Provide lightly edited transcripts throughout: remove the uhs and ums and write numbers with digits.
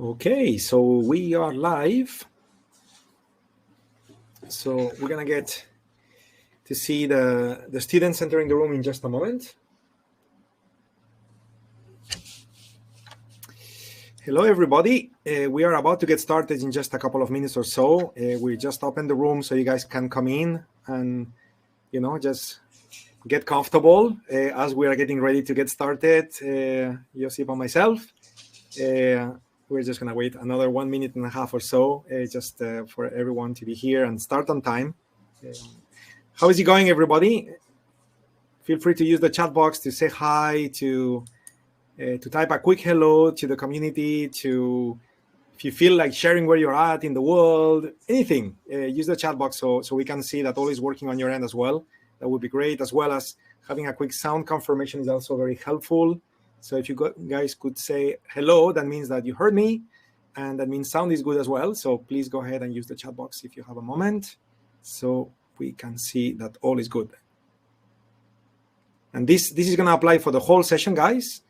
Okay, so we are live. So we're gonna get to see the students entering the room in just a moment. Hello, everybody. We are about to get started in just a couple of minutes or so. We just opened the room so you guys can come in and, just get comfortable as we are getting ready to get started. Josip and myself. We're just going to wait another 1.5 minutes or so just for everyone to be here and start on time. How is it going, everybody? Feel free to use the chat box to say hi, to type a quick hello to the community, if you feel like sharing where you're at in the world, anything, use the chat box so we can see that all is working on your end as well. That would be great, as well as having a quick sound confirmation is also very helpful. So if you guys could say hello, that means that you heard me, and that means sound is good as well. So please go ahead and use the chat box if you have a moment, so we can see that all is good. And this is going to apply for the whole session, guys.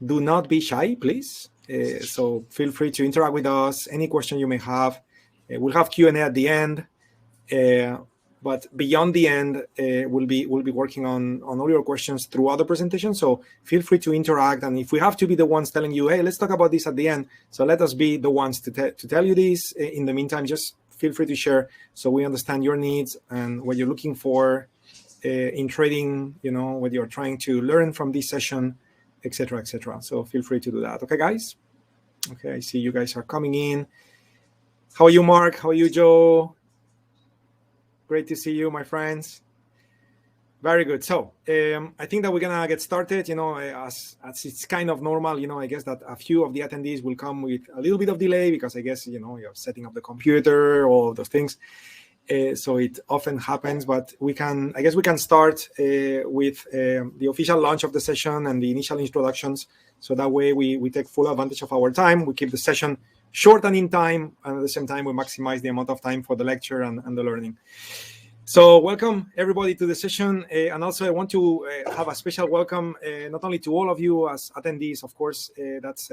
Do not be shy, please. So feel free to interact with us. Any question you may have, we'll have Q&A at the end. But beyond the end, we'll be working on all your questions throughout the presentation. So feel free to interact. And if we have to be the ones telling you, hey, let's talk about this at the end, so let us be the ones to tell you this. In the meantime, just feel free to share so we understand your needs and what you're looking for in trading, what you're trying to learn from this session, etc., etc. So feel free to do that. Okay, guys? Okay, I see you guys are coming in. How are you, Mark? How are you, Joe? Great to see you, my friends. Very good. So I think that we're going to get started, as it's kind of normal, I guess that a few of the attendees will come with a little bit of delay because I guess, you're setting up the computer, all of those things. So it often happens, but I guess we can start with the official launch of the session and the initial introductions. So that way we take full advantage of our time. We keep the session short and in time, and at the same time, we maximize the amount of time for the lecture and the learning. So welcome, everybody, to the session. And also, I want to have a special welcome, not only to all of you as attendees, of course, that's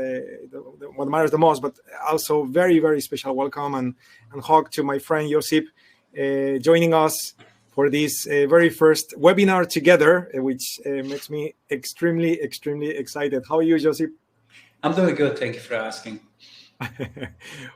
what matters the most, but also very, very special welcome and hug to my friend Josip, joining us for this very first webinar together, which makes me extremely, extremely excited. How are you, Josip? I'm doing good. Thank you for asking.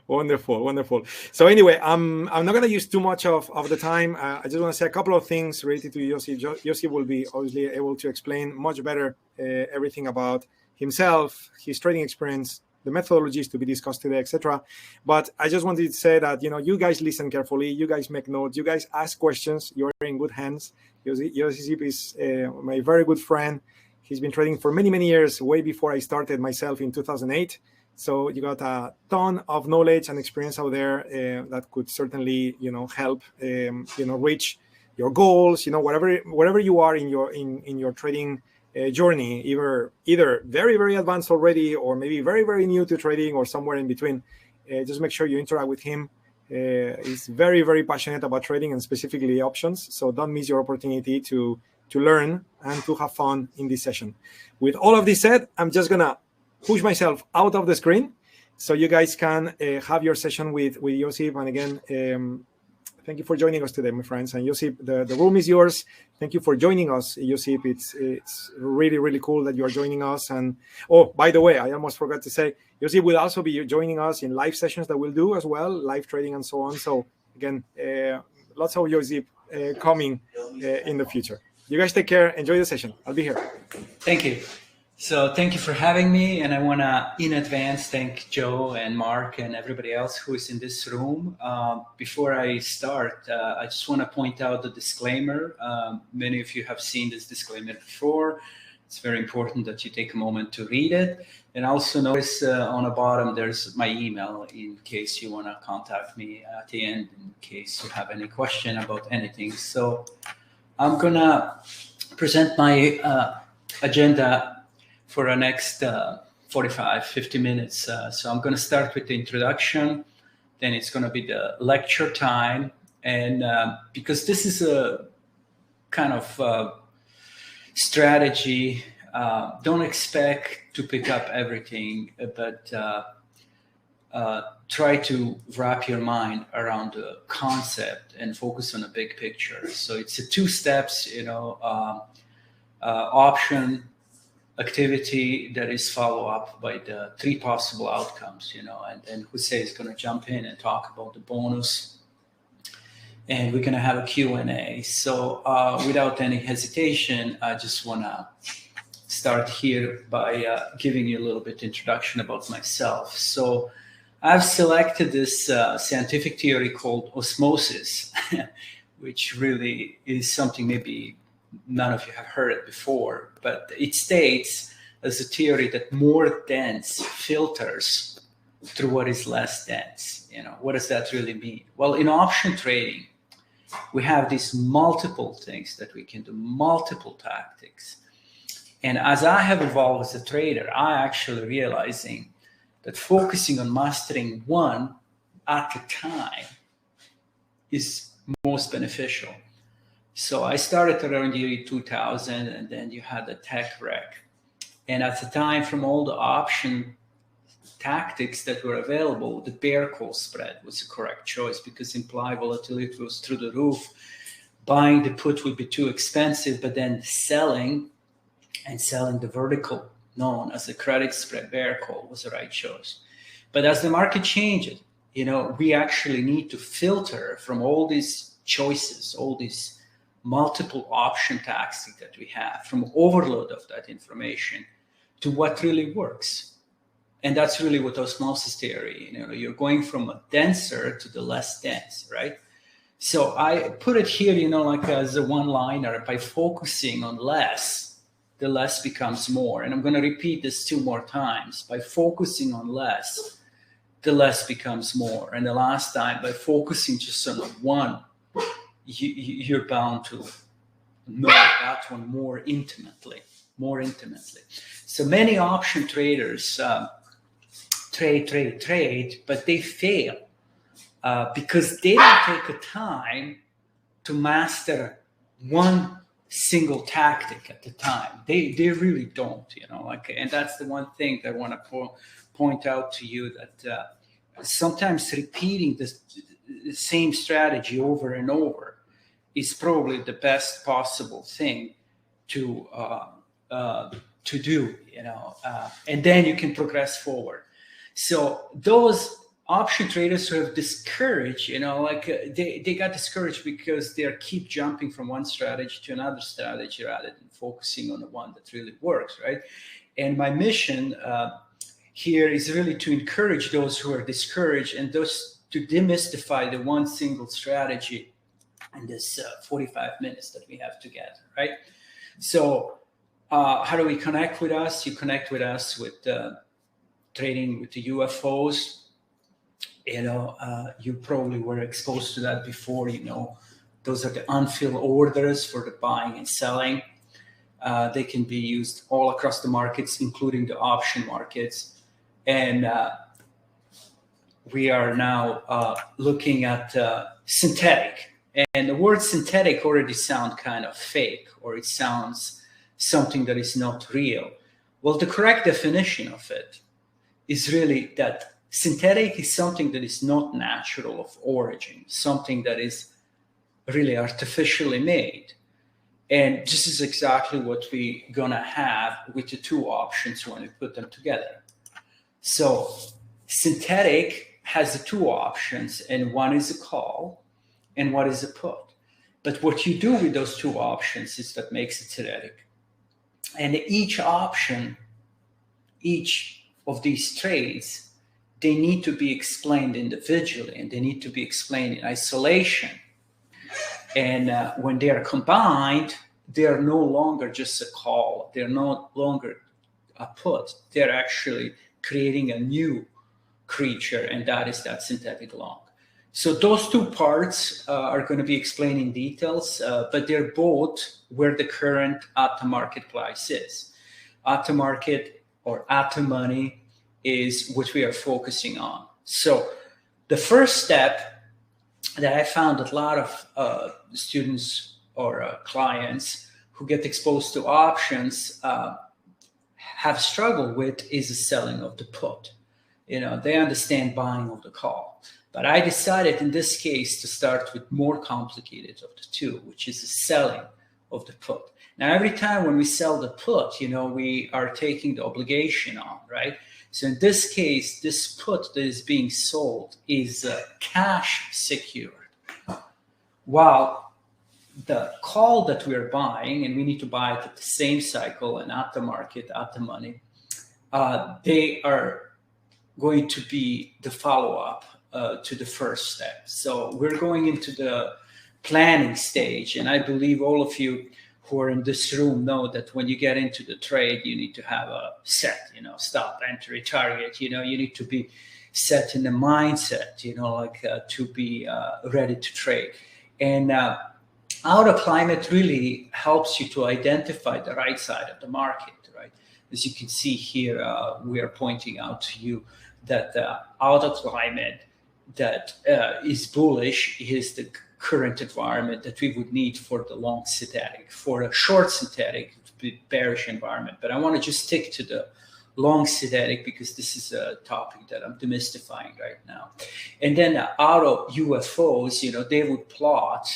Wonderful, wonderful. So anyway, I'm not going to use too much of the time. I just want to say a couple of things related to Josip. Josip will be obviously able to explain much better everything about himself, his trading experience, the methodologies to be discussed today, etc. But I just wanted to say that, you guys listen carefully, you guys make notes, you guys ask questions, you're in good hands. Josip is my very good friend. He's been trading for many, many years, way before I started myself in 2008. So you got a ton of knowledge and experience out there that could certainly, help, reach your goals, wherever you are in your trading journey, either very, very advanced already, or maybe very, very new to trading, or somewhere in between. Just make sure you interact with him. He's very, very passionate about trading and specifically options. So don't miss your opportunity to learn and to have fun in this session. With all of this said, I'm just gonna push myself out of the screen so you guys can have your session with Josip. And again, thank you for joining us today, my friends. And Josip, the room is yours. Thank you for joining us, Josip. It's really, really cool that you are joining us. And by the way, I almost forgot to say, Josip will also be joining us in live sessions that we'll do as well, live trading and so on. So again, lots of Josip coming in the future. You guys take care. Enjoy the session. I'll be here. Thank you. So thank you for having me. And I want to, in advance, thank Joe and Mark and everybody else who is in this room. Before I start, I just want to point out the disclaimer. Many of you have seen this disclaimer before. It's very important that you take a moment to read it. And also notice on the bottom, there's my email in case you want to contact me at the end, in case you have any question about anything. So I'm going to present my agenda for the next 45, 50 minutes. So I'm going to start with the introduction, then it's going to be the lecture time. And because this is a kind of strategy, don't expect to pick up everything, but try to wrap your mind around the concept and focus on a big picture. So it's a 2 steps, option activity that is follow up by the 3 possible outcomes, and then Jose is going to jump in and talk about the bonus, and we're going to have a Q&A. So without any hesitation, I just want to start here by giving you a little bit introduction about myself. So I've selected this scientific theory called osmosis, which really is something maybe none of you have heard it before, but it states as a theory that more dense filters through what is less dense. What does that really mean? Well, in option trading, we have these multiple things that we can do, multiple tactics. And as I have evolved as a trader, I actually realizing that focusing on mastering one at a time is most beneficial. So I started around the year 2000, and then you had the tech wreck. And at the time, from all the option tactics that were available, the bear call spread was the correct choice because implied volatility was through the roof. Buying the put would be too expensive, but then selling the vertical, known as the credit spread bear call, was the right choice. But as the market changes, we actually need to filter from all these choices, all these multiple option tactics that we have, from overload of that information to what really works. And that's really what osmosis theory, you're going from a denser to the less dense, right? So I put it here, like as a one-liner, by focusing on less, the less becomes more. And I'm going to repeat this 2 more times. By focusing on less, the less becomes more. And the last time, by focusing just on one, you're bound to know that one more intimately. So many option traders trade, but they fail because they don't take the time to master one single tactic at the time. They really don't, and that's the one thing that I want to point out to you, that sometimes repeating the same strategy over and over is probably the best possible thing to do, and then you can progress forward. So those option traders who have discouraged, they got discouraged because they keep jumping from one strategy to another strategy rather than focusing on the one that really works, right? And my mission here is really to encourage those who are discouraged and those to demystify the one single strategy in this 45 minutes that we have together, right? So how do we connect with us? You connect with us with trading with the UFOs. You probably were exposed to that before. Those are the unfilled orders for the buying and selling. They can be used all across the markets, including the option markets. And we are now looking at synthetic. And the word synthetic already sounds kind of fake, or it sounds something that is not real. Well, the correct definition of it is really that synthetic is something that is not natural of origin, something that is really artificially made. And this is exactly what we're going to have with the 2 options when we put them together. So synthetic has the 2 options, and one is a call and one is a put. But what you do with those 2 options is that makes it synthetic. And each option, each of these trades, they need to be explained individually, and they need to be explained in isolation. And when they are combined, they are no longer just a call. They're no longer a put. They're actually creating a new creature, and that is that synthetic long. So those 2 parts are going to be explained in details, but they're both where the current at the market price is. At the market or at the money is what we are focusing on. So the first step that I found that a lot of students or clients who get exposed to options have struggled with is the selling of the put. they understand buying of the call. But I decided in this case to start with more complicated of the two, which is the selling of the put. Now, every time when we sell the put, we are taking the obligation on, right? So in this case, this put that is being sold is cash secured, while the call that we're buying, and we need to buy it at the same cycle and at the market, at the money, they are going to be the follow-up to the first step. So we're going into the planning stage, and I believe all of you who are in this room know that when you get into the trade, you need to have a set, stop, entry, target. You need to be set in the mindset, to be ready to trade. And auto climate really helps you to identify the right side of the market, right? As you can see here, we are pointing out to you that the auto climate that is bullish is the current environment that we would need for the long synthetic. For a short synthetic, it would be bearish environment. But I want to just stick to the long synthetic because this is a topic that I'm demystifying right now. And then auto UFOs, they would plot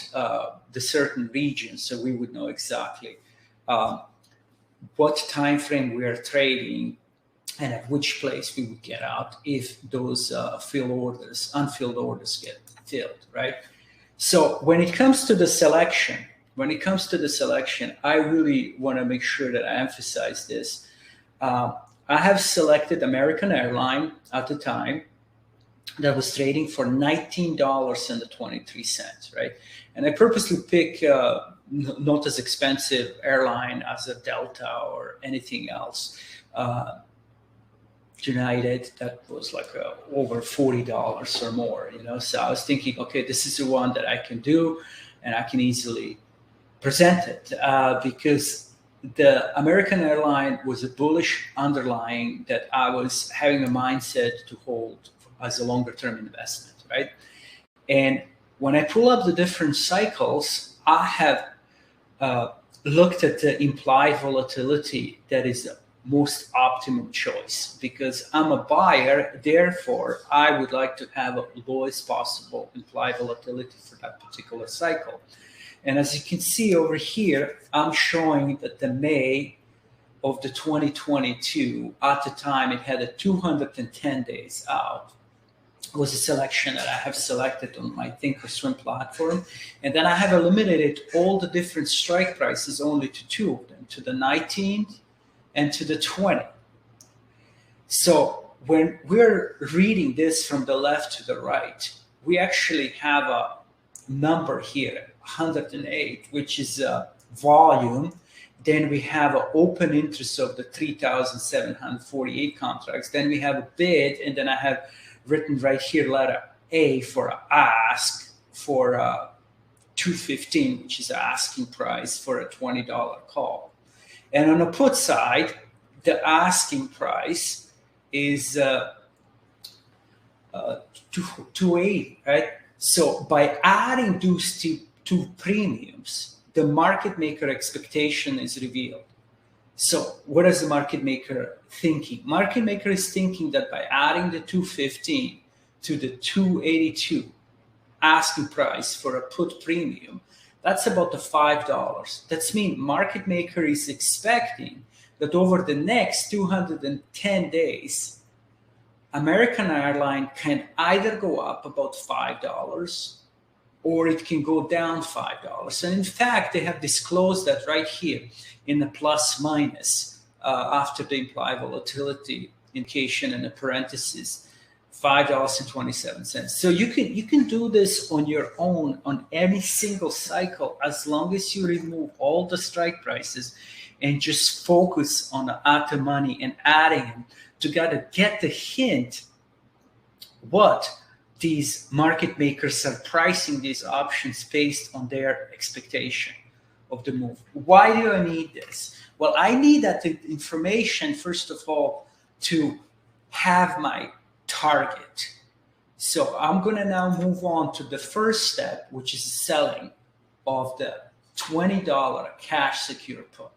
the certain regions, so we would know exactly what time frame we are trading and at which place we would get out if those unfilled orders get filled, right? So when it comes to the selection, I really want to make sure that I emphasize this. I have selected American Airlines at the time that was trading for $19.23, right? And I purposely pick not as expensive airline as a Delta or anything else. United, that was like over $40 or more, So I was thinking, okay, this is the one that I can do, and I can easily present it because the American airline was a bullish underlying that I was having a mindset to hold as a longer term investment, right? And when I pull up the different cycles, I have looked at the implied volatility that is the most optimum choice because I'm a buyer. Therefore, I would like to have a lowest possible implied volatility for that particular cycle. And as you can see over here, I'm showing that the May of the 2022, at the time it had a 210 days out, was a selection that I have selected on my Thinkorswim platform. And then I have eliminated all the different strike prices only to two of them, to the 19th and to the 20. So when we're reading this from the left to the right, we actually have a number here, 108, which is a volume. Then we have an open interest of the 3,748 contracts. Then we have a bid, and then I have written right here letter A for ask for 215, which is the asking price for a $20 call. And on the put side, the asking price is 280, right? So by adding those two premiums, the market maker expectation is revealed. So what is the market maker thinking? Market maker is thinking that by adding the 215 to the 282 asking price for a put premium, that's about the $5. That means market maker is expecting that over the next 210 days, American Airlines can either go up about $5 or it can go down $5. And in fact, they have disclosed that right here in the plus minus after the implied volatility indication in the parentheses, $5.27. So you can do this on your own on any single cycle as long as you remove all the strike prices and just focus on the at the money and adding them to get the hint what these market makers are pricing these options based on their expectation of the move. Why do I need this? Well, I need that information, first of all, to have my target. So I'm going to now move on to the first step, which is selling of the $20 cash secure put.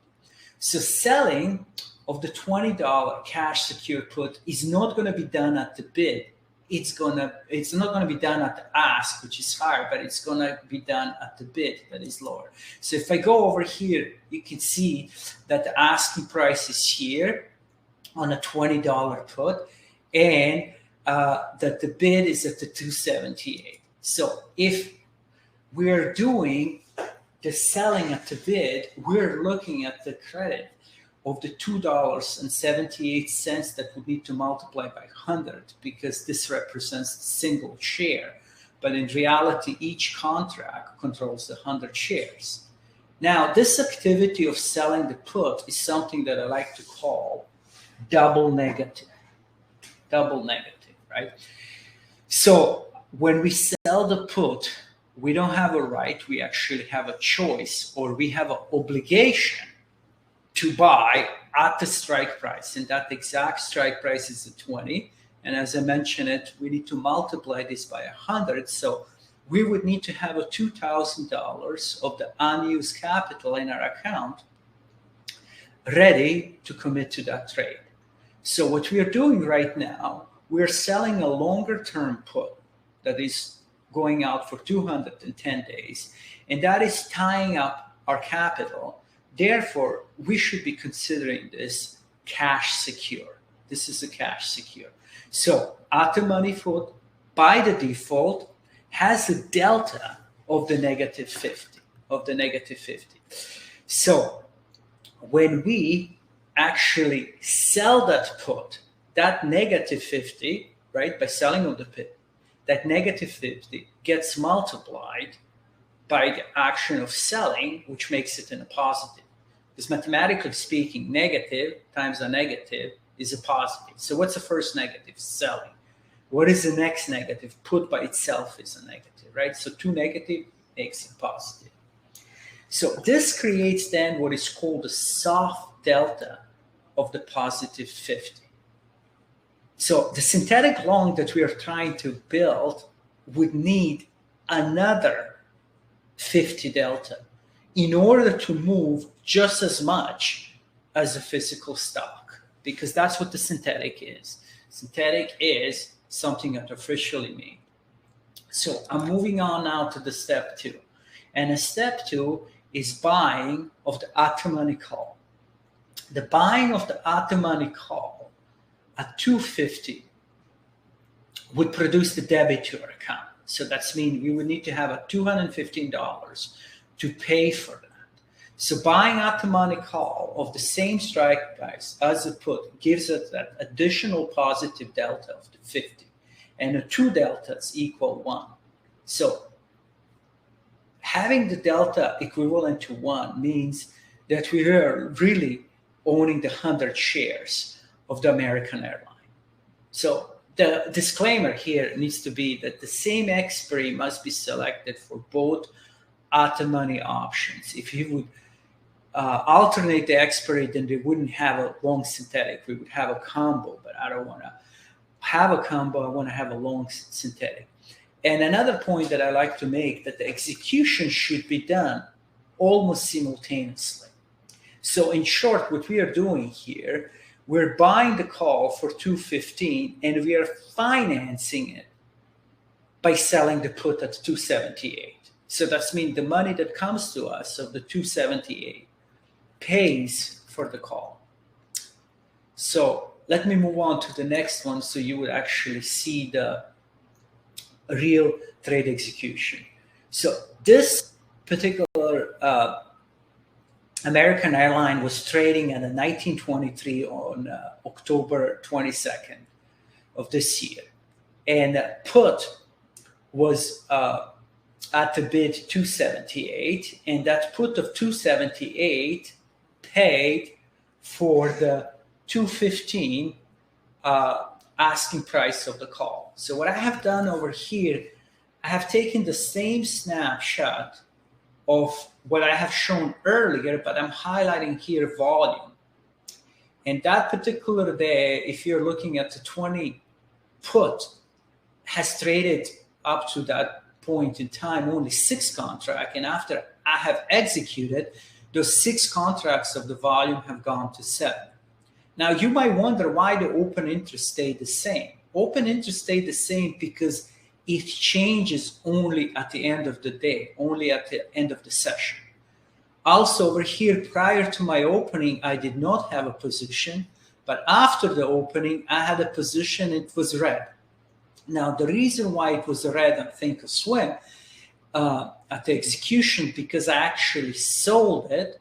So selling of the $20 cash secure put is not going to be done at the bid. It's not going to be done at the ask, which is higher, but it's going to be done at the bid that is lower. So if I go over here, you can see that the asking price is here on a $20 put, and that the bid is at the 278. So if we're doing the selling at the bid, we're looking at the credit of the $2.78 that we need to multiply by 100, because this represents the single share. But in reality, each contract controls the 100 shares. Now, this activity of selling the put is something that I like to call double negative, right? So when we sell the put, we don't have a right, we actually have a choice, or we have an obligation to buy at the strike price, and that exact strike price is 20. And as I mentioned it, we need to multiply this by 100. So we would need to have a $2,000 of the unused capital in our account ready to commit to that trade. So what we are doing right now, we're selling a longer term put that is going out for 210 days, and that is tying up our capital. Therefore, we should be considering this cash secure. This is a cash secure. So at the money put, by the default, has a delta of the negative 50, So when we actually sell that put, that negative 50, right, by selling on the put, that negative 50 gets multiplied by the action of selling, which makes it in a positive. Because mathematically speaking, negative times a negative is a positive. So what's the first negative? Selling. What is the next negative? Put by itself is a negative, right? So 2 negative makes it positive. So this creates then what is called a soft delta of the positive 50. So the synthetic long that we are trying to build would need another 50 delta in order to move just as much as a physical stock, because that's what the synthetic is. Synthetic is something artificially made. So I'm moving on now to the step 2. And a step 2 is buying of the at-the-money call. The buying of the at-the-money call at 250 would produce the debit to our account. So that's mean we would need to have a $215 to pay for that. So buying at the money call of the same strike price as a put gives us that additional positive delta of the 50. And the 2 deltas equal 1. So having the delta equivalent to 1 means that we are really owning the 100 shares of the American airline. So the disclaimer here needs to be that the same expiry must be selected for both at-the-money options. If you would alternate the expiry, then we wouldn't have a long synthetic. We would have a combo, but I don't want to have a combo. I want to have a long synthetic. And another point that I like to make, that the execution should be done almost simultaneously. So in short, what we are doing here, we're buying the call for $215 and we are financing it by selling the put at $278. So that's mean the money that comes to us of the $278 pays for the call. So let me move on to the next one so you would actually see the real trade execution. So this particular American airline was trading at a 1923 on October 22nd of this year. And put was at the bid 278, and that put of 278 paid for the 215 asking price of the call. So what I have done over here, I have taken the same snapshot of what I have shown earlier, but I'm highlighting here volume. And that particular day, if you're looking at the 20 put, has traded up to that point in time only 6 contracts, and after I have executed, those 6 contracts of the volume have gone to 7. Now, you might wonder why the open interest stayed the same. Open interest stayed the same because it changes only at the end of the day, only at the end of the session. Also, over here, prior to my opening, I did not have a position, but after the opening, I had a position, it was red. Now, the reason why it was red on Thinkorswim at the execution, because I actually sold it,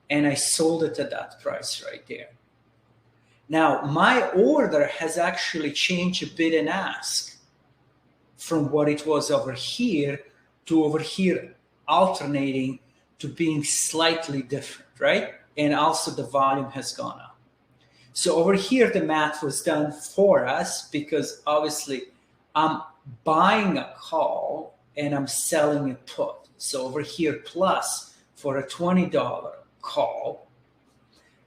and I sold it at that price right there. Now, my order has actually changed a bid and ask from what it was over here to over here, alternating to being slightly different, right? And also the volume has gone up. So over here, the math was done for us because obviously I'm buying a call and I'm selling a put. So over here, plus for a $20 call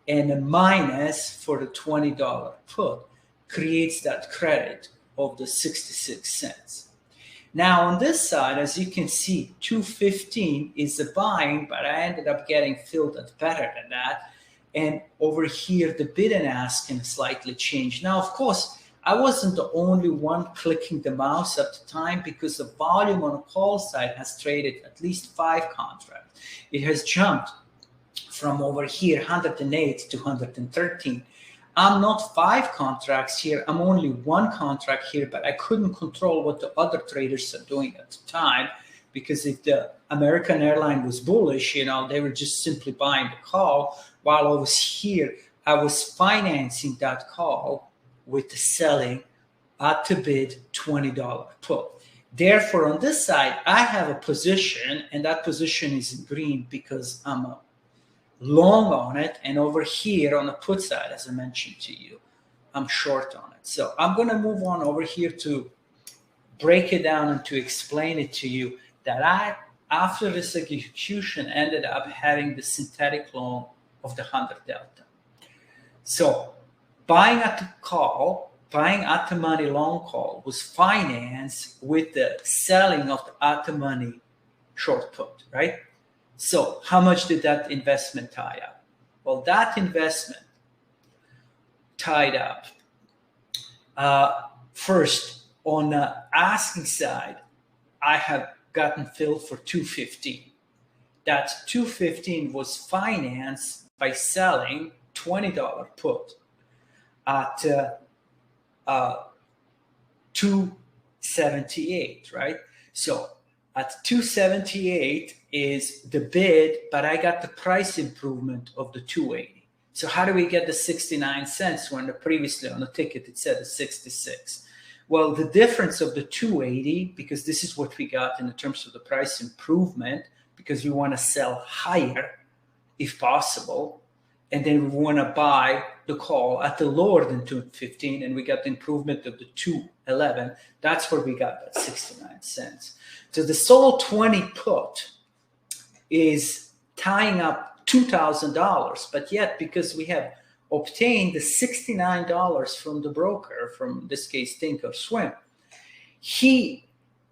and a minus for the $20 put creates that credit of the 66 cents. Now on this side, as you can see, 215 is the buying, but I ended up getting filled at better than that. And over here, the bid and ask can slightly change. Now, of course, I wasn't the only one clicking the mouse at the time because the volume on the call side has traded at least 5 contracts. It has jumped from over here, 108 to 113. I'm not 5 contracts here. I'm only 1 contract here, but I couldn't control what the other traders are doing at the time because if the American airline was bullish, you know, they were just simply buying the call while I was here. I was financing that call with the selling at the bid $20 put. Therefore, on this side, I have a position, and that position is in green because I'm a long on it, and over here on the put side, as I mentioned to you, I'm short on it. So I'm going to move on over here to break it down and to explain it to you that I, after this execution, ended up having the synthetic long of the 100 delta. So buying at the call, buying at the money long call was financed with the selling of the at the money short put, right? So how much did that investment tie up? Well, that investment tied up first on the asking side, I have gotten filled for 215. That 215 was financed by selling $20 put at 278, right? So at 278 is the bid, but I got the price improvement of the 280. So how do we get the 69 cents when previously on the ticket it said the 66? Well, the difference of the 280, because this is what we got in terms of the price improvement, because we want to sell higher if possible, and then we want to buy the call at the lower than 215, and we got the improvement of the 211. That's where we got that 69 cents. So the Sol 20 put is tying up $2,000, but yet because we have obtained the $69 from the broker, from in this case Thinkorswim, he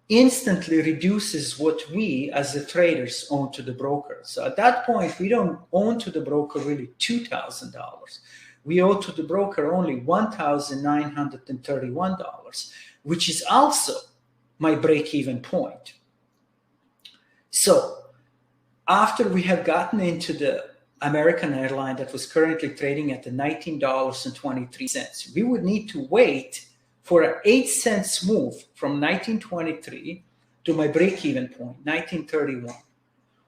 instantly reduces what we as the traders owe to the broker. So at that point, we don't owe to the broker really $2,000. We owe to the broker only $1,931, which is also my break-even point. So after we have gotten into the American airline that was currently trading at the $19.23, we would need to wait for an 8 cents move from 1923 to my break-even point, 1931,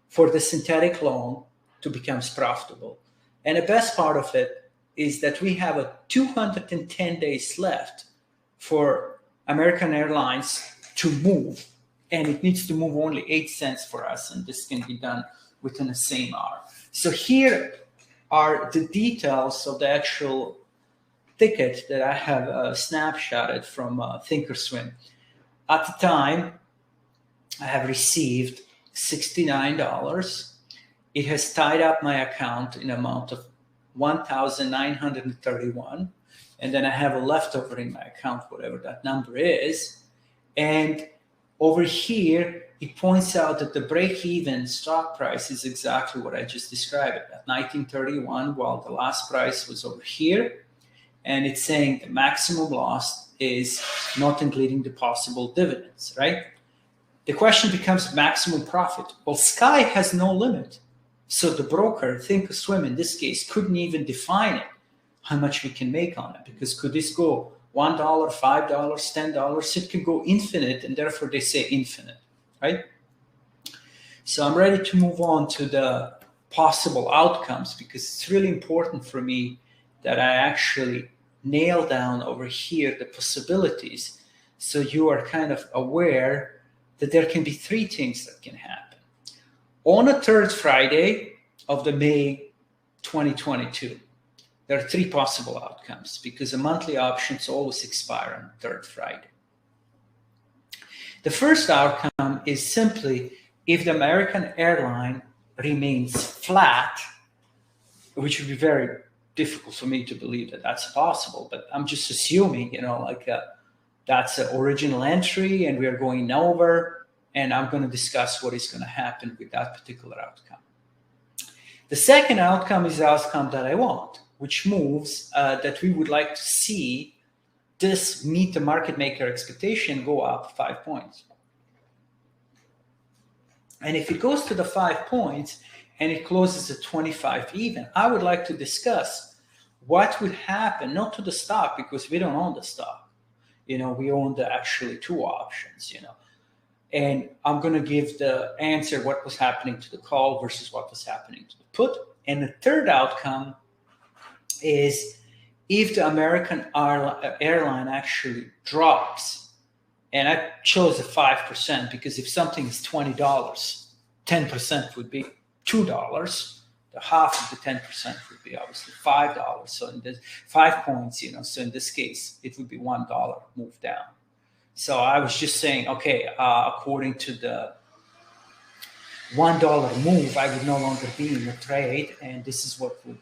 for the synthetic long to become profitable. And the best part of it is that we have a 210 days left for American Airlines to move, and it needs to move only 8 cents for us, and this can be done within the same hour. So here are the details of the actual ticket that I have snapshotted from Thinkorswim. At the time, I have received $69. It has tied up my account in amount of $1,931, and then I have a leftover in my account, whatever that number is. And over here, it points out that the break-even stock price is exactly what I just described at 1931, while the last price was over here. and it's saying the maximum loss is not including the possible dividends, right? The question becomes maximum profit. Well, sky has no limit. So the broker, Thinkorswim in this case, couldn't even define it, how much we can make on it, because could this go $1, $5, $10? It can go infinite, and therefore they say infinite, right? So I'm ready to move on to the possible outcomes, because it's really important for me that I actually nail down over here the possibilities, so you are kind of aware that there can be three things that can happen. On a third Friday of the May 2022, there are three possible outcomes, because the monthly options always expire on the third Friday. The first outcome is simply if the American airline remains flat, which would be very difficult for me to believe that that's possible, but I'm just assuming, that's the original entry and we are going over, and I'm going to discuss what is going to happen with that particular outcome. The second outcome is the outcome that I want, which moves that we would like to see this meet the market maker expectation go up 5 points. And if it goes to the 5 points and it closes at 25 even, I would like to discuss what would happen, not to the stock, because we don't own the stock. We own the actually two options, And I'm going to give the answer what was happening to the call versus what was happening to the put. And the third outcome is if the American airline actually drops. And I chose the 5% because if something is $20, 10% would be $2. The half of the 10% would be obviously $5. So in this 5 points, so in this case, it would be $1 move down. So I was just saying, okay, according to the $1 move, I would no longer be in the trade, and this is what would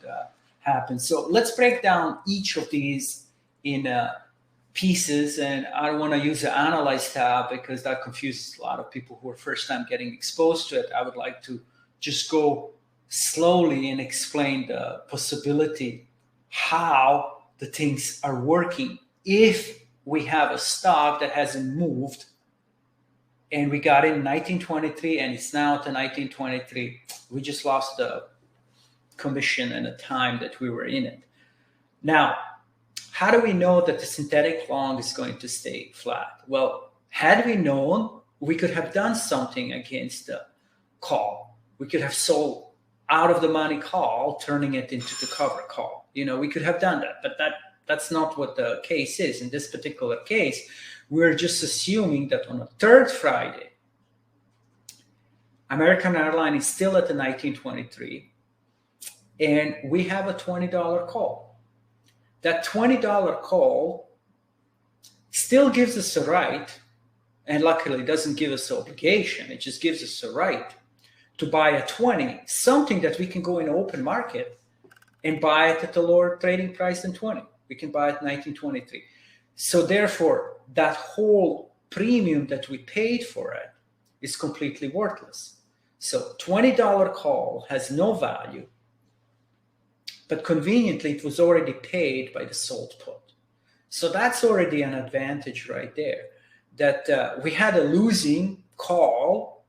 happen. So let's break down each of these in pieces, and I don't want to use the Analyze tab because that confuses a lot of people who are first time getting exposed to it. I would like to just go slowly and explain the possibility how the things are working if we have a stock that hasn't moved and we got in 1923 and it's now to 1923. We just lost the commission and the time that we were in it. Now, how do we know that the synthetic long is going to stay flat? Well, had we known, we could have done something against the call. We could have sold out of the money call, turning it into the cover call. We could have done that, but that's not what the case is. In this particular case, we're just assuming that on a third Friday, American Airline is still at the 1923, and we have a $20 call. That $20 call still gives us a right, and luckily it doesn't give us an obligation, it just gives us a right to buy a 20, something that we can go in open market and buy it at a lower trading price than 20. We can buy it 1923. So therefore, that whole premium that we paid for it is completely worthless. So $20 call has no value, but conveniently it was already paid by the sold put. So that's already an advantage right there, that we had a losing call,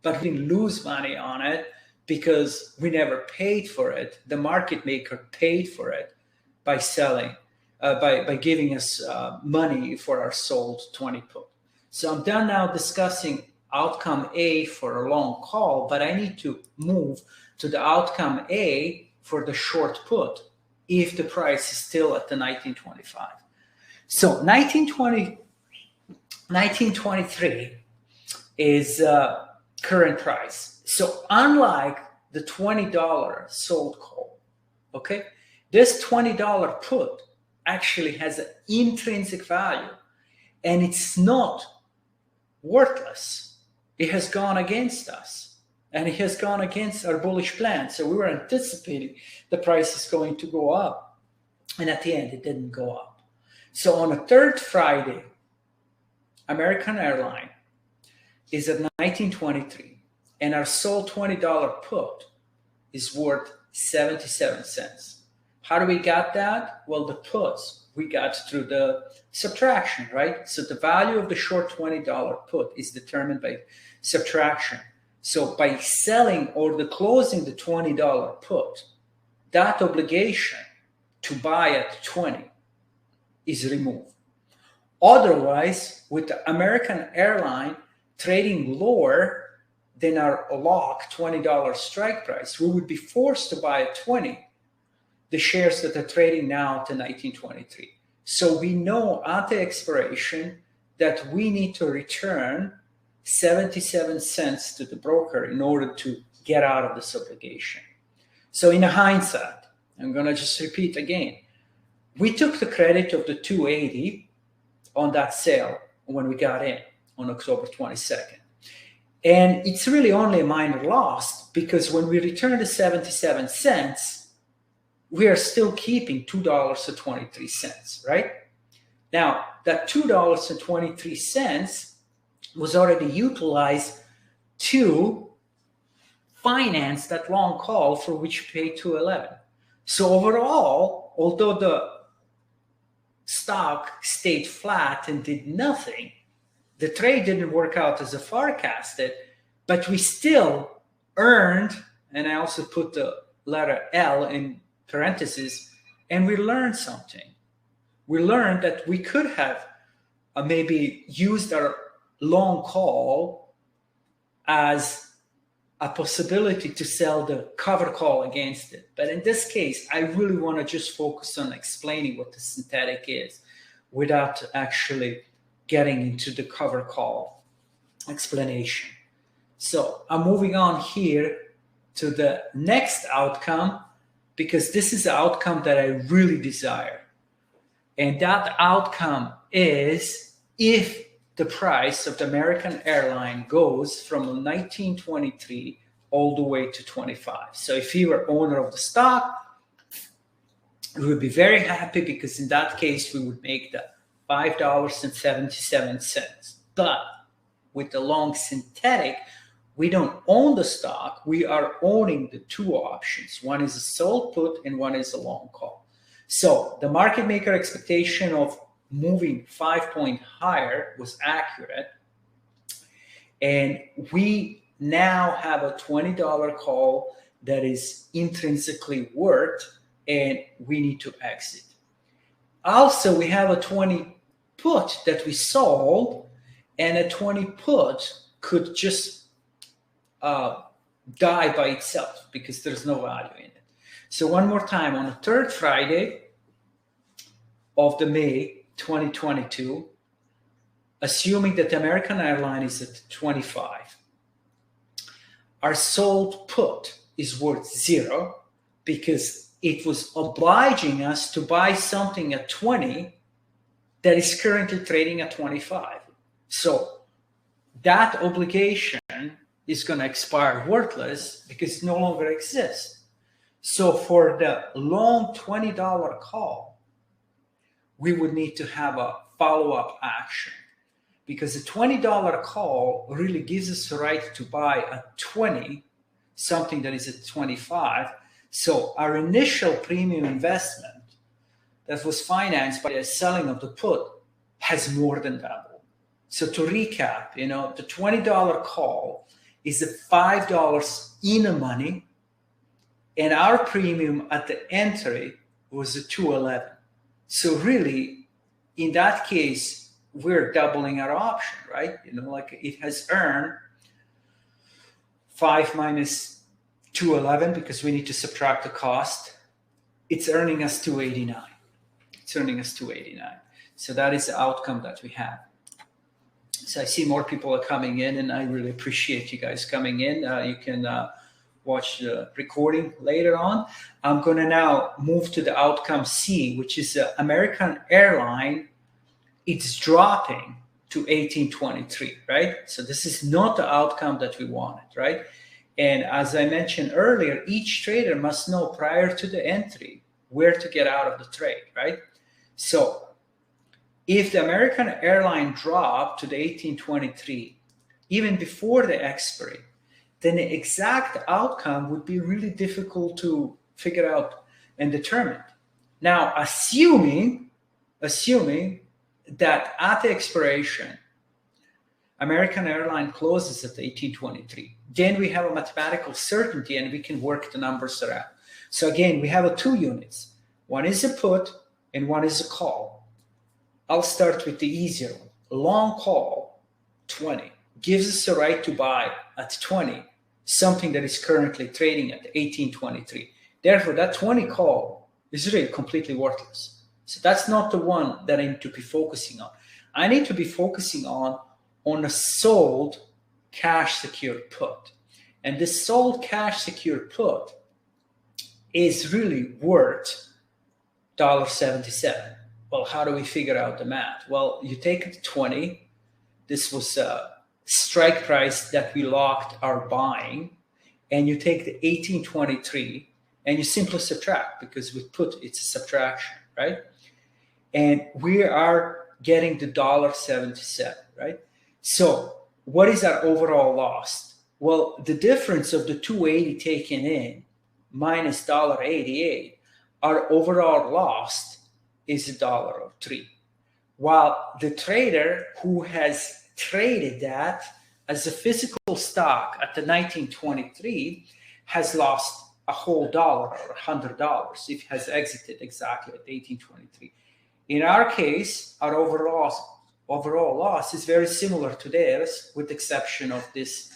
but we didn't lose money on it because we never paid for it. The market maker paid for it by selling, by giving us money for our sold 20 put. So I'm done now discussing outcome A for a long call, but I need to move to the outcome A for the short put if the price is still at the 1925. So 1923 is current price. So unlike the $20 sold call, okay, this $20 put actually has an intrinsic value, and it's not worthless. It has gone against us, and it has gone against our bullish plan. So we were anticipating the price is going to go up, and at the end it didn't go up. So on a third Friday, American Airline is at 1923, and our sold $20 put is worth 77 cents. How do we got that? Well, the puts we got through the subtraction, right? So the value of the short $20 put is determined by subtraction. So by selling or the closing the $20 put, that obligation to buy at 20 is removed. Otherwise, with the American airline trading lower than our lock $20 strike price, we would be forced to buy at 20 the shares that are trading now to 1923. So we know at the expiration that we need to return 77 cents to the broker in order to get out of this obligation. So in hindsight, I'm going to just repeat again, we took the credit of the 280 on that sale when we got in on October 22nd. And it's really only a minor loss because when we return the 77 cents, we are still keeping $2.23, right? Now, that $2.23 was already utilized to finance that long call for which we paid $2.11. So overall, although the stock stayed flat and did nothing, the trade didn't work out as forecasted, but we still earned, and I also put the letter L in parentheses, and we learned something. We learned that we could have maybe used our long call as a possibility to sell the cover call against it. But in this case, I really want to just focus on explaining what the synthetic is without actually getting into the cover call explanation. So I'm moving on here to the next outcome, because this is the outcome that I really desire. And that outcome is if the price of the American airline goes from 1923 all the way to 25. So if you were owner of the stock, we would be very happy because in that case, we would make the $5.77. But with the long synthetic, we don't own the stock. We are owning the two options. One is a sold put and one is a long call. So the market maker expectation of moving 5 points higher was accurate. And we now have a $20 call that is intrinsically worth, and we need to exit. Also, we have a 20 put that we sold, and a 20 put could just die by itself because there's no value in it. So one more time, on the third Friday of the May 2022, assuming that the American airline is at 25, our sold put is worth 0 because it was obliging us to buy something at 20 that is currently trading at 25. So that obligation is going to expire worthless because it no longer exists. So for the long $20 call, we would need to have a follow-up action because the $20 call really gives us the right to buy at 20, something that is at 25. So our initial premium investment that was financed by the selling of the put has more than doubled. So to recap, the $20 call is the $5 in the money, and our premium at the entry was a $2.11. So really, in that case, we're doubling our option, right? Like it has earned 5 minus 211 because we need to subtract the cost. It's earning us 289. It's earning us 289. So that is the outcome that we have. So I see more people are coming in, and I really appreciate you guys coming in. You can watch the recording later on. I'm going to now move to the outcome C, which is American airline. It's dropping to 1823, right? So this is not the outcome that we wanted, right? And as I mentioned earlier, each trader must know prior to the entry where to get out of the trade, right? So if the American airline dropped to the 1823, even before the expiry, then the exact outcome would be really difficult to figure out and determine Now, assuming that at the expiration, American airline closes at 1823, then we have a mathematical certainty and we can work the numbers around. So again, we have two units. One is a put and one is a call. I'll start with the easier one. Long call, 20, gives us the right to buy at 20, something that is currently trading at 1823. Therefore, that 20 call is really completely worthless. So that's not the one that I need to be focusing on. I need to be focusing on a sold cash secured put. And this sold cash secured put is really worth $1.77. Well, how do we figure out the math? Well, you take the 20. This was a strike price that we locked our buying. And you take the 1823 and you simply subtract, because with put, it's a subtraction, right? And we are getting the $1.77, right? So what is our overall loss? Well, the difference of the 280 taken in minus $1.88, our overall loss is $1.03. While the trader who has traded that as a physical stock at the 1923 has lost a whole dollar or $100 if he has exited exactly at 1823. In our case, our overall loss is very similar to theirs, with the exception of this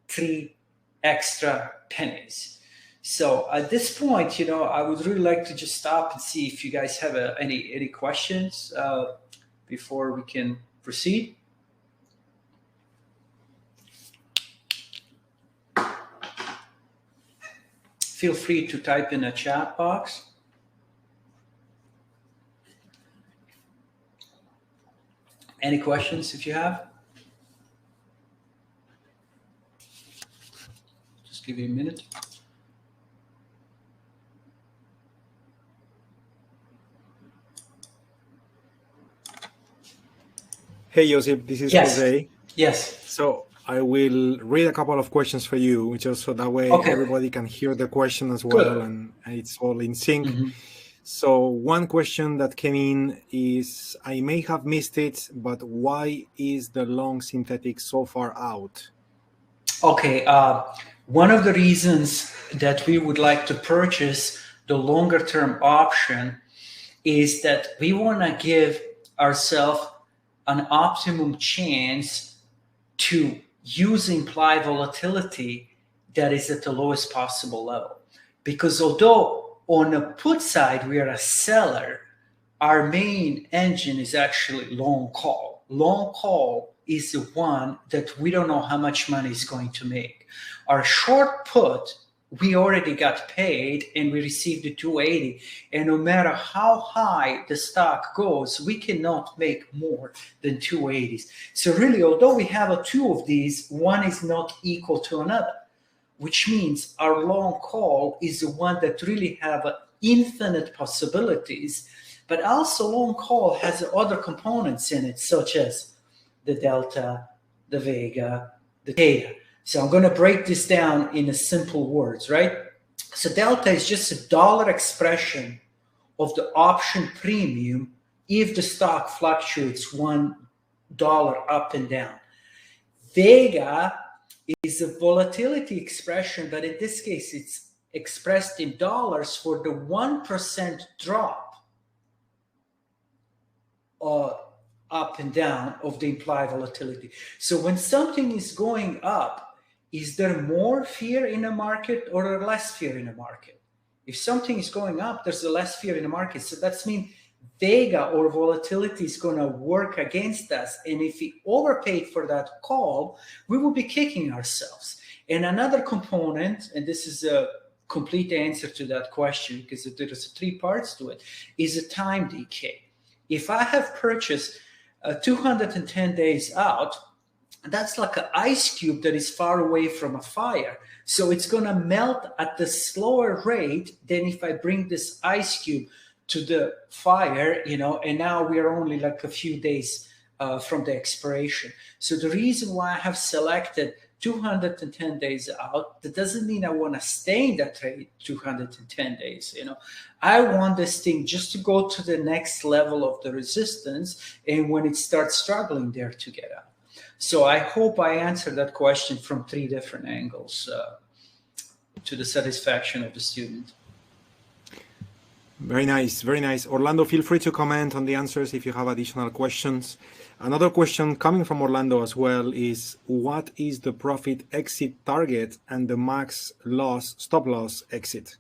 3 extra pennies. So at this point, I would really like to just stop and see if you guys have any questions before we can proceed. Feel free to type in a chat box. Any questions if you have? Just give you a minute. Hey, Josip, this is Yes. Jose. Yes. So I will read a couple of questions for you, just so that way everybody can hear the question as well. Good. And it's all in sync. Mm-hmm. So one question that came in is, I may have missed it, but why is the long synthetic so far out? Okay. One of the reasons that we would like to purchase the longer term option is that we want to give ourselves an optimum chance to use implied volatility that is at the lowest possible level. Because although on the put side, we are a seller, our main engine is actually long call. Long call is the one that we don't know how much money is going to make. Our short put, we already got paid and we received the 280. And no matter how high the stock goes, we cannot make more than 280s. So really, although we have two of these, one is not equal to another, which means our long call is the one that really have infinite possibilities, but also long call has other components in it, such as the delta, the vega, the theta. So I'm going to break this down in simple words, right? So delta is just a dollar expression of the option premium if the stock fluctuates $1 up and down. Vega is a volatility expression, but in this case, it's expressed in dollars for the 1% drop up and down of the implied volatility. So when something is going up, is there more fear in the market or less fear in the market? If something is going up, there's a less fear in the market. So that means vega or volatility is going to work against us. And if we overpaid for that call, we will be kicking ourselves. And another component, and this is a complete answer to that question because there's 3 parts to it, is a time decay. If I have purchased 210 days out, that's like an ice cube that is far away from a fire. So it's going to melt at the slower rate than if I bring this ice cube to the fire, and now we are only like a few days from the expiration. So the reason why I have selected 210 days out, that doesn't mean I want to stay in that trade 210 days. I want this thing just to go to the next level of the resistance, and when it starts struggling there, to get out. So I hope I answered that question from 3 different angles to the satisfaction of the student. Very nice, very nice. Orlando, feel free to comment on the answers if you have additional questions. Another question coming from Orlando as well is, what is the profit exit target and the max loss, stop loss exit?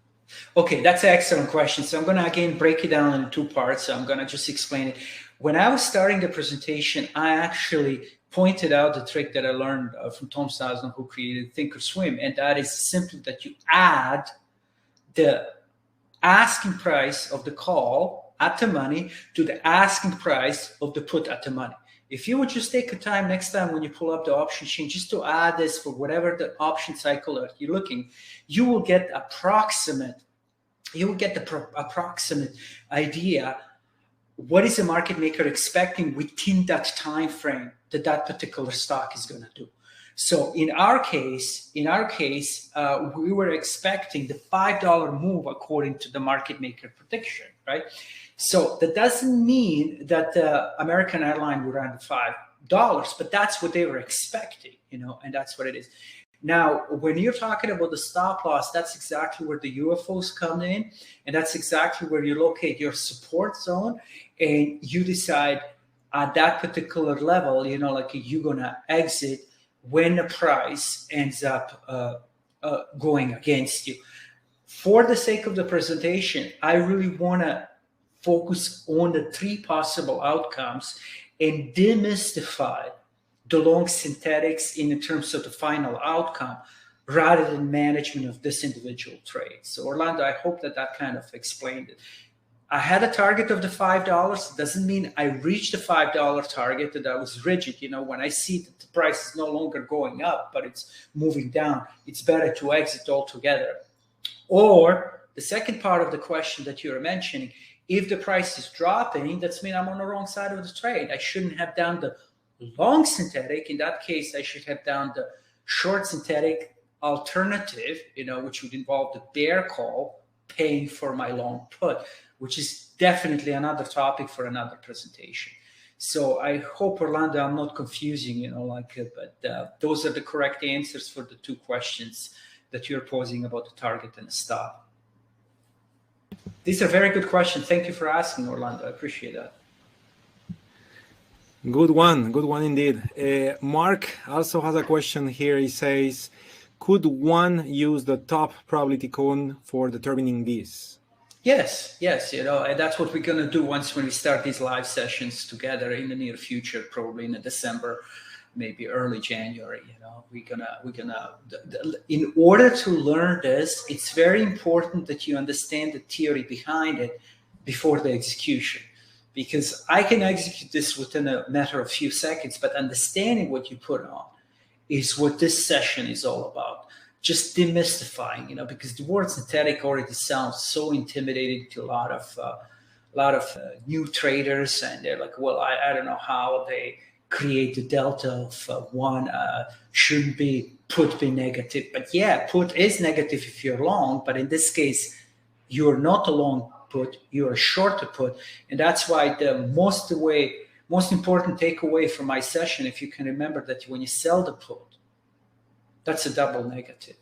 Okay, that's an excellent question. So I'm going to, again, break it down in 2 parts. So I'm going to just explain it. When I was starting the presentation, I actually pointed out the trick that I learned from Tom Sosno, who created Thinkorswim, and that is simply that you add the asking price of the call at the money to the asking price of the put at the money. If you would just take a time next time when you pull up the option chain just to add this for whatever the option cycle that you're looking, you will get the approximate idea what is the market maker expecting within that time frame that particular stock is going to do. So in our case, we were expecting the $5 move according to the market maker prediction, right? So that doesn't mean that the American airline would run $5, but that's what they were expecting, and that's what it is. Now, when you're talking about the stop loss, that's exactly where the UFOs come in, and that's exactly where you locate your support zone, and you decide at that particular level, like you're gonna exit when the price ends up going against you. For the sake of the presentation, I really want to focus on the 3 possible outcomes and demystify the long synthetics in terms of the final outcome rather than management of this individual trade. So Orlando, I hope that kind of explained it. I had a target of the $5. It doesn't mean I reached the $5 target, that I was rigid. When I see that the price is no longer going up, but it's moving down, it's better to exit altogether. Or the second part of the question that you're mentioning, if the price is dropping, that's mean I'm on the wrong side of the trade. I shouldn't have done the long synthetic. In that case, I should have done the short synthetic alternative, which would involve the bear call paying for my long put, which is definitely another topic for another presentation. So I hope, Orlando, I'm not confusing, but those are the correct answers for the 2 questions that you're posing about the target and the stop. These are very good questions. Thank you for asking, Orlando. I appreciate that. Good one indeed. Mark also has a question here. He says, could one use the top probability cone for determining this? Yes, and that's what we're going to do when we start these live sessions together in the near future, probably in December, maybe early January. We're gonna. In order to learn this, it's very important that you understand the theory behind it before the execution, because I can execute this within a matter of few seconds, but understanding what you put on is what this session is all about. Just demystifying, because the word synthetic already sounds so intimidating to a lot of new traders, and they're like, well, I don't know how they create the delta of 1. Shouldn't be put be negative, but yeah, put is negative if you're long, but in this case, you're not a long put, you're a short put, and that's why the most important takeaway from my session, if you can remember, that when you sell the put, that's a double negative,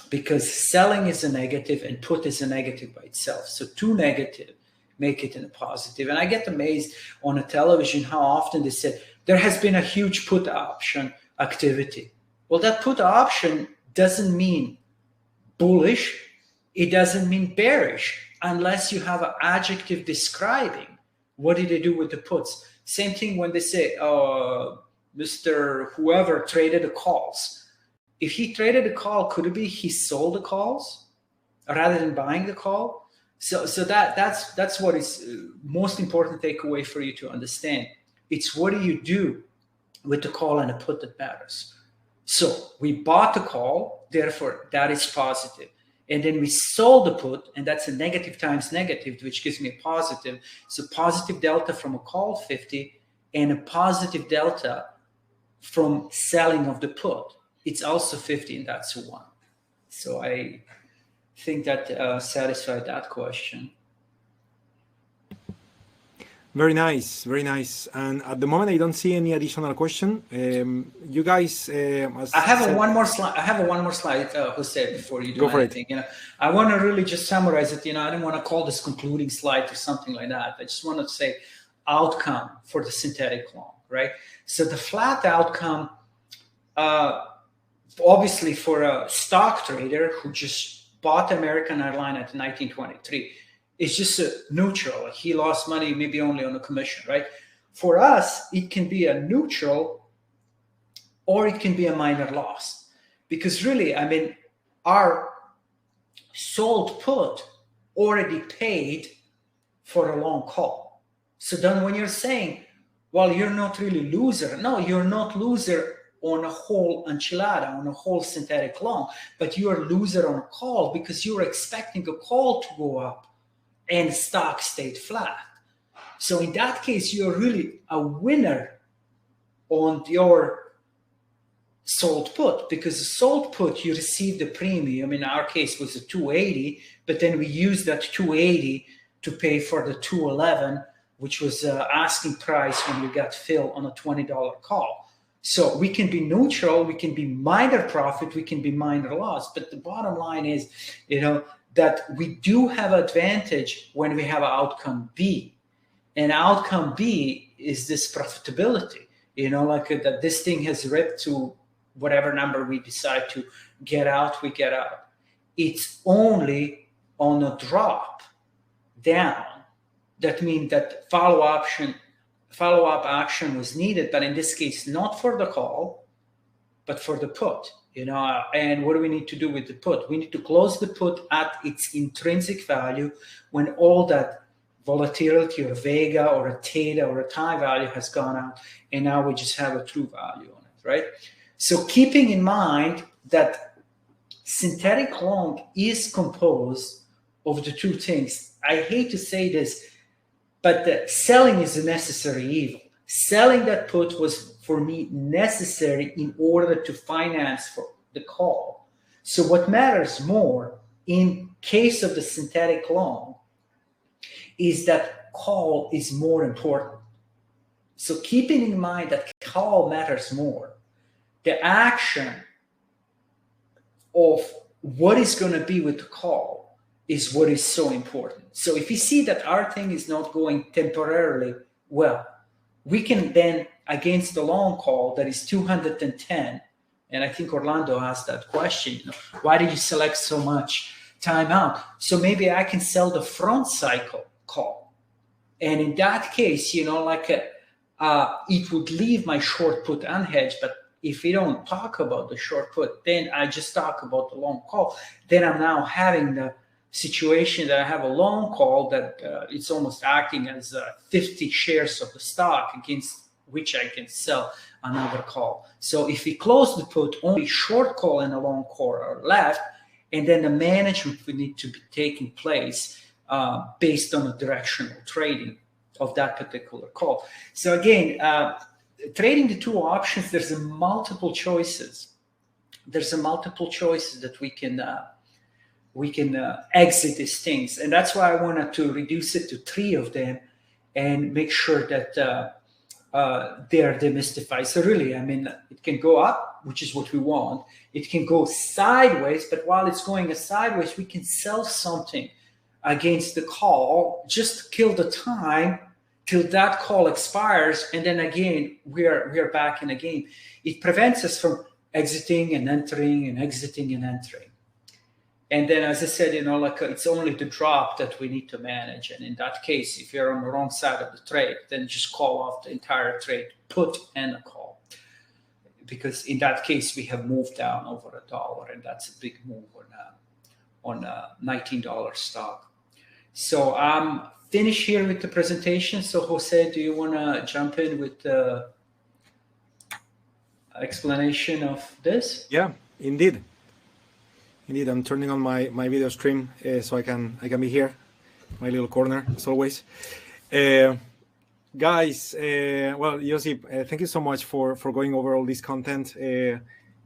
because selling is a negative and put is a negative by itself. So 2 negative make it in a positive. And I get amazed on a television how often they said there has been a huge put option activity. Well, that put option doesn't mean bullish. It doesn't mean bearish unless you have an adjective describing what did they do with the puts. Same thing when they say, Mr. whoever traded the calls. If he traded a call, could it be he sold the calls rather than buying the call? So that's what is most important takeaway for you to understand. It's what do you do with the call and the put that matters. So we bought the call, therefore that is positive. And then we sold the put, and that's a negative times negative, which gives me a positive. So positive delta from a call 50 and a positive delta from selling of the put, it's also 50, and that's 1. So I think that satisfied that question. Very nice, very nice. And at the moment, I don't see any additional question. You guys, I have one more slide. I have one more slide, Jose, before you do Go for anything. it. I want to really just summarize it. I don't want to call this concluding slide or something like that. I just want to say outcome for the synthetic long, right? So the flat outcome, obviously for a stock trader who just bought American Airlines at 1923, it's just a neutral. He lost money maybe only on a commission, right? For us, it can be a neutral or it can be a minor loss. Because really, I mean, our sold put already paid for a long call. So then when you're saying, well, you're not really loser. No, you're not loser on a whole enchilada, on a whole synthetic long, but you're a loser on a call because you're expecting a call to go up and stock stayed flat. So in that case, you're really a winner on your sold put, because the sold put, you received a premium. In our case, was a 280, but then we used that 280 to pay for the 211, which was asking price when we got filled on a $20 call. So we can be neutral, we can be minor profit, we can be minor loss. But the bottom line is, that we do have advantage when we have outcome B. And outcome B is this profitability, that this thing has ripped to whatever number we decide to get out, we get out. It's only on a drop down. That means that follow-up action was needed, but in this case, not for the call, but for the put. And what do we need to do with the put? We need to close the put at its intrinsic value when all that volatility or vega or a theta or a time value has gone out, and now we just have a true value on it, right? So keeping in mind that synthetic long is composed of the two things. I hate to say this, but the selling is a necessary evil. Selling that put was, for me, necessary in order to finance for the call. So what matters more in case of the synthetic long is that call is more important. So keeping in mind that call matters more, the action of what is going to be with the call is what is so important. So if you see that our thing is not going temporarily well, we can then, against the long call that is 210, and I think Orlando asked that question, why did you select so much time out? So maybe I can sell the front cycle call. And in that case, it would leave my short put unhedged. But if we don't talk about the short put, then I just talk about the long call. Then I'm now having the situation that I have a long call that it's almost acting as 50 shares of the stock against which I can sell another call. So if we close the put, only short call and a long call are left, and then the management will need to be taking place based on the directional trading of that particular call. So again, trading the two options, there's a multiple choices. There's a multiple choices that we can exit these things. And that's why I wanted to reduce it to 3 of them and make sure that they are demystified. So really, it can go up, which is what we want. It can go sideways, but while it's going sideways, we can sell something against the call, just to kill the time till that call expires. And then again, we are back in the game. It prevents us from exiting and entering and exiting and entering. And then, as I said, it's only the drop that we need to manage. And in that case, if you're on the wrong side of the trade, then just call off the entire trade, put and a call. Because in that case, we have moved down over $1, and that's a big move on a $19 stock. So I'm finished here with the presentation. So Jose, do you want to jump in with the explanation of this? Yeah, indeed. Indeed, I'm turning on my video stream so I can be here, my little corner as always. Guys, well, Josip, thank you so much for going over all this content.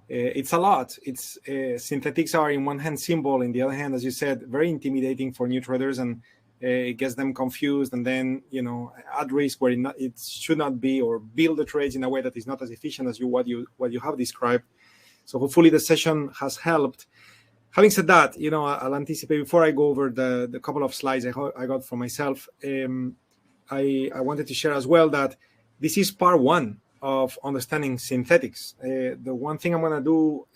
It's a lot. It's synthetics are in one hand simple, in the other hand, as you said, very intimidating for new traders, and it gets them confused, and then at risk where it should not be, or build the trades in a way that is not as efficient as what you have described. So hopefully the session has helped. Having said that, I'll anticipate before I go over the couple of slides I got for myself. I wanted to share as well that this is part one of understanding synthetics. The one thing I'm going to do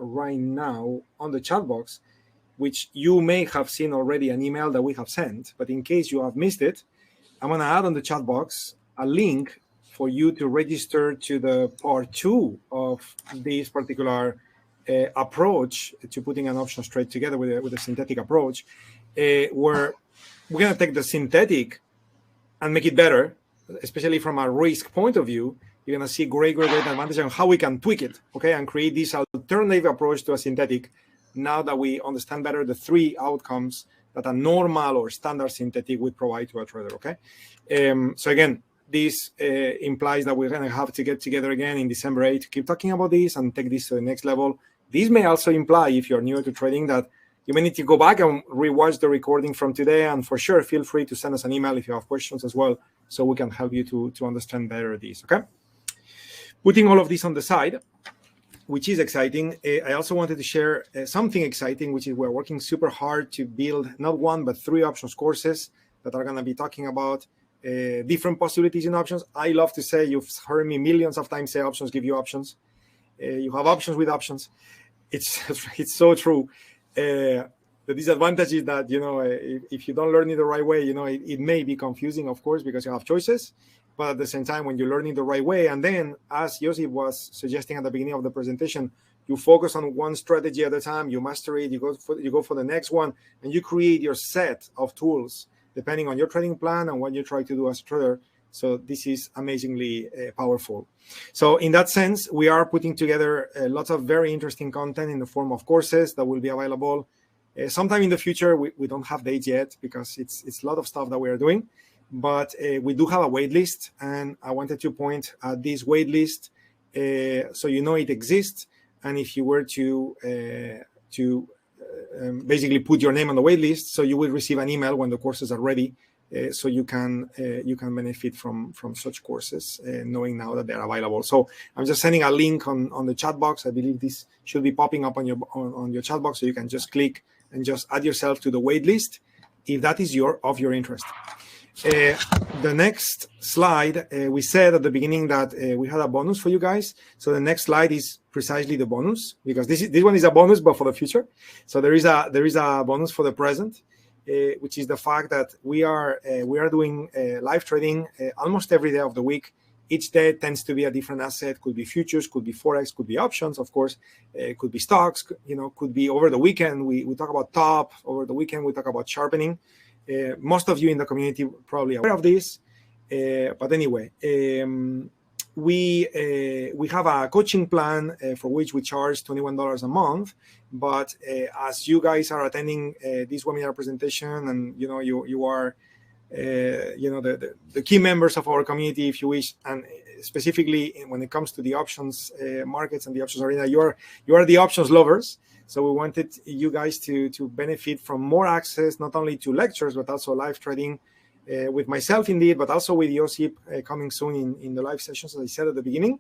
right now on the chat box, which you may have seen already an email that we have sent, but in case you have missed it, I'm going to add on the chat box a link for you to register to the part two of this particular approach to putting an options trade together with a synthetic approach, where we're going to take the synthetic and make it better, especially from a risk point of view. You're going to see great advantage on how we can tweak it, okay, and create this alternative approach to a synthetic now that we understand better the three outcomes that a normal or standard synthetic would provide to a trader, okay? So again, this implies that we're going to have to get together again in December 8 to keep talking about this and take this to the next level. This may also imply, if you're new to trading, that you may need to go back and rewatch the recording from today, and for sure, feel free to send us an email if you have questions as well, so we can help you to understand better this, okay? Putting all of this on the side, which is exciting, I also wanted to share something exciting, which is we're working super hard to build not one, but 3 options courses that are going to be talking about different possibilities in options. I love to say, you've heard me millions of times say options give you options. You have options with options. It's so true. The disadvantage is that, if you don't learn it the right way, it may be confusing, of course, because you have choices. But at the same time, when you learn it the right way, and then, as Josip was suggesting at the beginning of the presentation, you focus on one strategy at a time, you master it, you go for the next one, and you create your set of tools depending on your trading plan and what you try to do as a trader. So this is amazingly powerful. So in that sense, we are putting together lots of very interesting content in the form of courses that will be available sometime in the future. We don't have dates yet because it's a lot of stuff that we are doing, but we do have a wait list, and I wanted to point at this wait list so it exists. And if you were to basically put your name on the wait list, so you will receive an email when the courses are ready. So you can benefit from such courses, knowing now that they're available. So I'm just sending a link on the chat box. I believe this should be popping up on your chat box, so you can just click and just add yourself to the wait list if that is of your interest. The next slide, we said at the beginning that we had a bonus for you guys. So the next slide is precisely the bonus, because this one is a bonus, but for the future. So there is a bonus for the present. Which is the fact that we are doing live trading almost every day of the week. Each day tends to be a different asset. Could be futures, could be forex, could be options, of course. Could be stocks. Could be over the weekend. We talk about top. Over the weekend we talk about sharpening. Most of you in the community probably are aware of this. But anyway, we have a coaching plan for which we charge $21 a month. But as you guys are attending this webinar presentation, and you are the key members of our community, if you wish, and specifically when it comes to the options markets and the options arena, you are the options lovers. So we wanted you guys to benefit from more access, not only to lectures, but also live trading with myself indeed, but also with Josip coming soon in the live sessions, as I said at the beginning.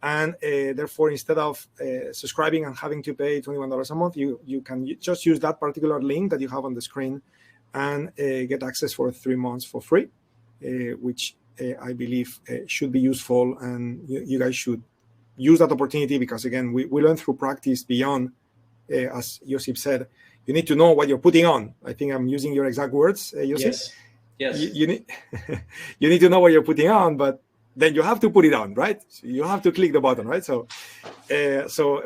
And therefore, instead of subscribing and having to pay $21 a month, you can just use that particular link that you have on the screen and get access for 3 months for free, which I believe should be useful. And you guys should use that opportunity, because, again, we learn through practice beyond, as Josip said, you need to know what you're putting on. I think I'm using your exact words, Josip. Yes. You need to know what you're putting on, but then you have to put it on, right? So you have to click the button, right? So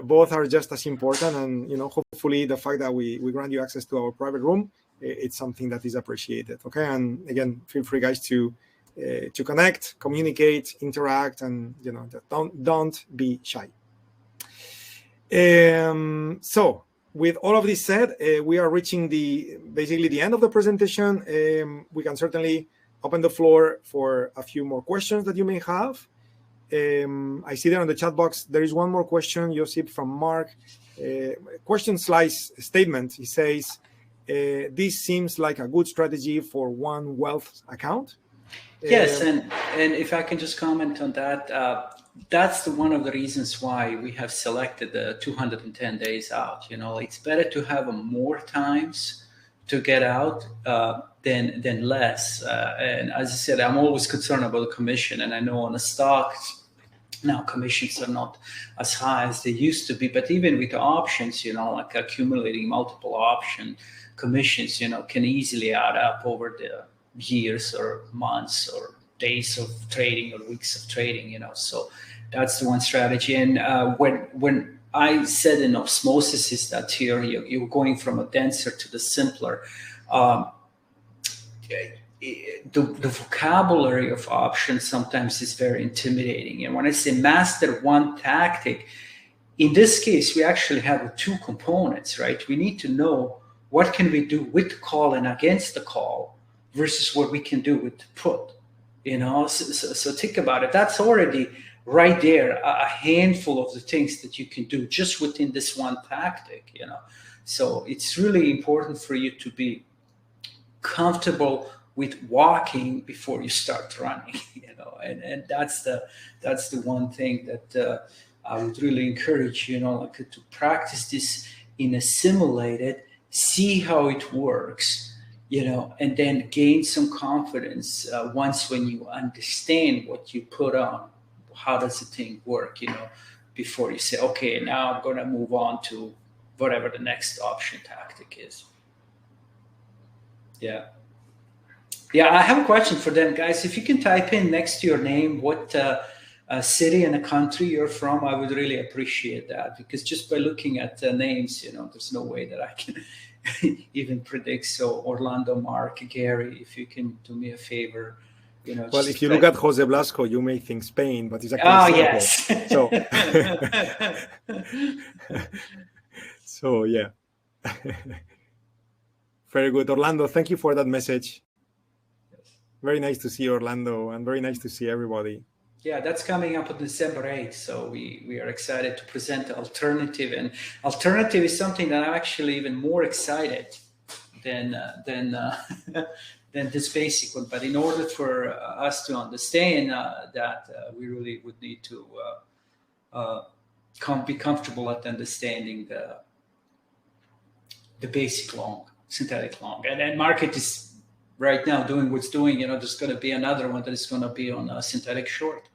both are just as important. And hopefully the fact that we grant you access to our private room, it's something that is appreciated. Okay, and again, feel free, guys, to connect, communicate, interact, and don't be shy. So with all of this said, we are reaching basically the end of the presentation. We can certainly open the floor for a few more questions that you may have. I see there on the chat box, there is one more question, Josip, from Mark. Question slice statement. He says, this seems like a good strategy for one wealth account. Yes, and if I can just comment on that, that's one of the reasons why we have selected the 210 days out. It's better to have more times to get out than less. And as I said, I'm always concerned about the commission, and I know on the stocks now commissions are not as high as they used to be. But even with the options, like accumulating multiple option commissions, can easily add up over the years or months or days of trading or weeks of trading. So that's the one strategy. And when I said in osmosis is that here you're going from a denser to the simpler. The vocabulary of options sometimes is very intimidating. And when I say master one tactic, in this case, we actually have two components, right? We need to know what can we do with the call and against the call versus what we can do with the put. So think about it. That's already right there, a handful of the things that you can do just within this one tactic, So it's really important for you to be comfortable with walking before you start running, and that's the one thing that I would really encourage, to practice this in a simulated, see how it works, and then gain some confidence once when you understand what you put on, how does the thing work, before you say, okay, now I'm going to move on to whatever the next option tactic is. Yeah, I have a question for them, guys. If you can type in next to your name what city and a country you're from, I would really appreciate that, because just by looking at the names, there's no way that I can even predict. So Orlando, Mark, Gary, if you can do me a favor. Well, if you look at Jose Blasco, you may think Spain, but it's actually yes. So, so yeah. Very good. Orlando, thank you for that message. Very nice to see Orlando, and very nice to see everybody. Yeah, that's coming up on December 8th. So we are excited to present the alternative. And alternative is something that I'm actually even more excited than this basic one. But in order for us to understand that, we really would need to be comfortable at understanding the basic long, synthetic long. And then market is right now doing what's doing. There's going to be another one that is going to be on a synthetic short.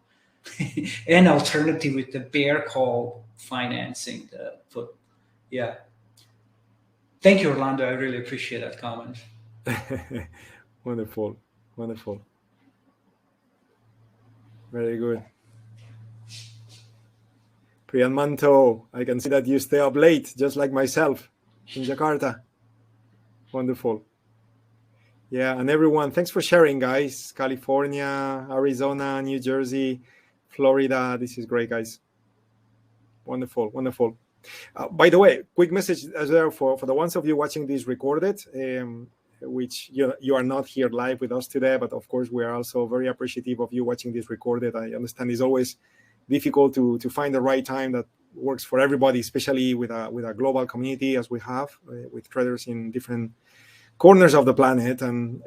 An alternative with the bear call financing the put. Yeah. Thank you, Orlando. I really appreciate that comment. Wonderful. Very good. Priyanmanto, I can see that you stay up late, just like myself in Jakarta. Wonderful. Yeah, and everyone, thanks for sharing, guys. California, Arizona, New Jersey, Florida. This is great, guys. Wonderful. By the way, quick message as well for the ones of you watching this recorded, which you are not here live with us today, but of course we are also very appreciative of you watching this recorded. I understand it's always difficult to find the right time that works for everybody, especially with a global community as we have, with traders in different corners of the planet. And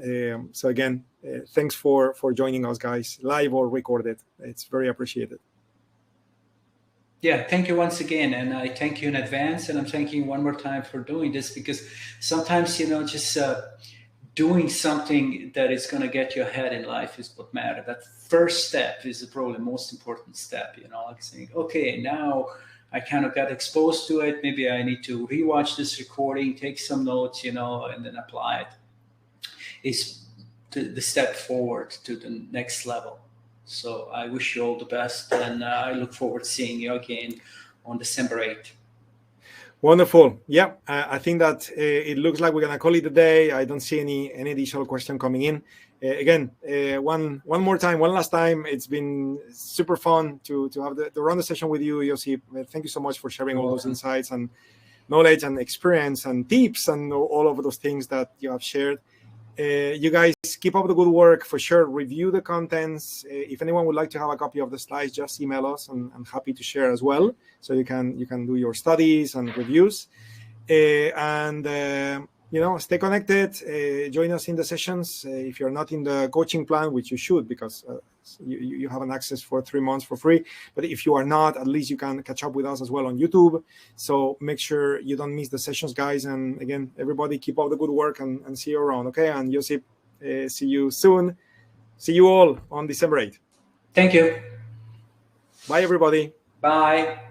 so again, thanks for joining us, guys, live or recorded. It's very appreciated. Yeah, thank you once again. And I thank you in advance. And I'm thanking you one more time for doing this, because sometimes, just doing something that is going to get you ahead in life is what matters. That first step is probably the most important step, like saying, okay, now I kind of got exposed to it. Maybe I need to rewatch this recording, take some notes, and then apply it. Is the step forward to the next level. So I wish you all the best, and I look forward to seeing you again on December 8th. Wonderful. Yeah, I think that it looks like we're going to call it a day. I don't see any additional question coming in. Again, one last time. It's been super fun to have to run the session with you, Josip. Thank you so much for sharing all those insights and knowledge and experience and tips and all of those things that you have shared. You guys keep up the good work for sure. Review the contents. If anyone would like to have a copy of the slides, just email us, and I'm happy to share as well. So you can do your studies and reviews, stay connected. Join us in the sessions. If you're not in the coaching plan, which you should, because you have an access for 3 months for free. But if you are not, at least you can catch up with us as well on YouTube. So make sure you don't miss the sessions, guys. And again, everybody keep up the good work, and see you around. Okay. And Josip, see you soon. See you all on December 8th. Thank you. Bye, everybody. Bye.